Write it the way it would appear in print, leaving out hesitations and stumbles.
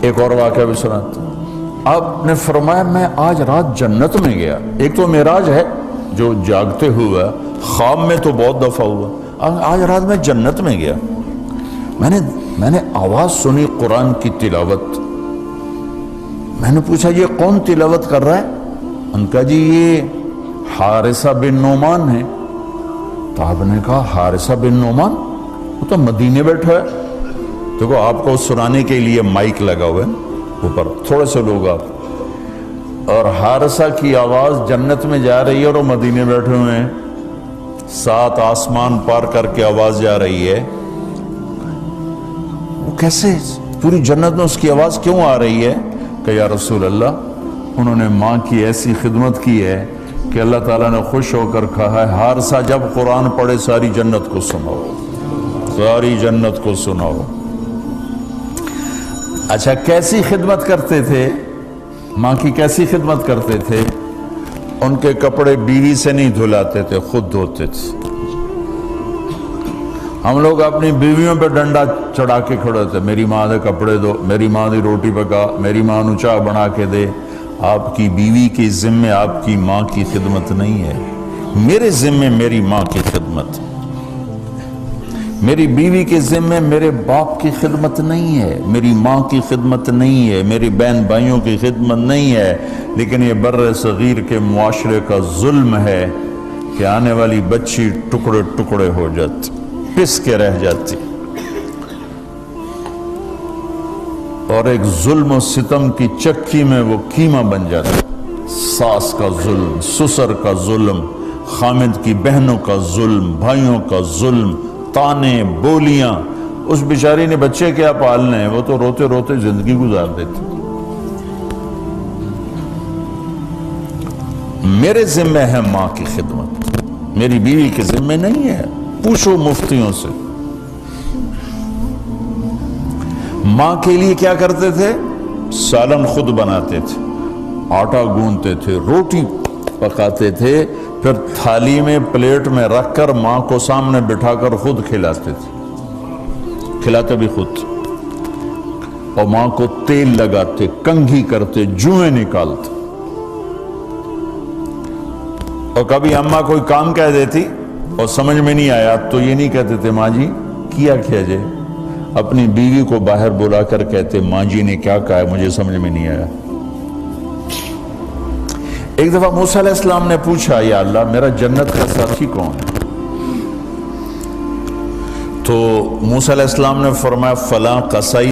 ایک اور واقعہ بھی سناتا ہوں۔ آپ نے فرمایا میں آج رات جنت میں گیا۔ ایک تو معراج ہے جو جاگتے ہوئے، خواب میں تو بہت دفعہ ہوا، آج رات میں جنت میں گیا۔ میں نے آواز سنی قرآن کی تلاوت۔ میں نے پوچھا یہ کون تلاوت کر رہا ہے؟ ان کا جی یہ حارثہ بن نعمان ہے۔ تو آپ نے کہا حارثہ بن نعمان؟ وہ تو مدینے بیٹھا ہے۔ دیکھو آپ کو سنانے کے لیے مائک لگا ہوا ہے اوپر، تھوڑے سے لوگ آپ، اور حارثہ کی آواز جنت میں جا رہی ہے اور وہ مدینے بیٹھے ہوئے ہیں، 7 آسمان پار کر کے آواز جا رہی ہے۔ وہ کیسے پوری جنت میں اس کی آواز کیوں آ رہی ہے؟ کہ یا رسول اللہ انہوں نے ماں کی ایسی خدمت کی ہے کہ اللہ تعالیٰ نے خوش ہو کر کہا ہے حارثہ جب قرآن پڑھے ساری جنت کو سناؤ، ساری جنت کو سناؤ۔ اچھا کیسی خدمت کرتے تھے؟ ماں کی کیسی خدمت کرتے تھے؟ ان کے کپڑے بیوی سے نہیں دھلاتے تھے، خود دھوتے تھے۔ ہم لوگ اپنی بیویوں پہ ڈنڈا چڑھا کے کھڑے تھے، میری ماں نے کپڑے دو، میری ماں نے روٹی پکا، میری ماں نے چائے بنا کے دے۔ آپ کی بیوی کے ذمے آپ کی ماں کی خدمت نہیں ہے، میرے ذمے میری ماں کی خدمت، میری بیوی کے ذمے میرے باپ کی خدمت نہیں ہے، میری ماں کی خدمت نہیں ہے، میری بہن بھائیوں کی خدمت نہیں ہے۔ لیکن یہ بر صغیر کے معاشرے کا ظلم ہے کہ آنے والی بچی ٹکڑے ٹکڑے ہو جاتی، پس کے رہ جاتی، اور ایک ظلم و ستم کی چکی میں وہ قیمہ بن جاتا۔ ساس کا ظلم، سسر کا ظلم، خامد کی بہنوں کا ظلم، بھائیوں کا ظلم، تانے بولیاں۔ اس بیچاری نے بچے کیا پالنے ہیں، وہ تو روتے روتے زندگی گزار دیتی۔ میرے ذمہ ہے ماں کی خدمت، میری بیوی کے ذمہ نہیں ہے۔ پوچھو مفتیوں سے ماں کے لیے کیا کرتے تھے؟ سالن خود بناتے تھے، آٹا گوندتے تھے، روٹی پکاتے تھے، پھر تھالی میں پلیٹ میں رکھ کر ماں کو سامنے بٹھا کر خود کھلاتے تھے، کھلاتے بھی خود، اور ماں کو تیل لگاتے، کنگھی کرتے، جوئیں نکالتے۔ اور کبھی اماں کوئی کام کہہ دیتی اور سمجھ میں نہیں آیا تو یہ نہیں کہتے تھے ماں جی کیا جائے، اپنی بیوی کو باہر بلا کر کہتے ماں جی نے کیا کہا ہے مجھے سمجھ میں نہیں آیا۔ ایک دفعہ موسیٰ علیہ السلام نے پوچھا یا اللہ میرا جنت کا ساتھی کون ہے؟ تو موسیٰ علیہ السلام نے فرمایا فلاں قصائی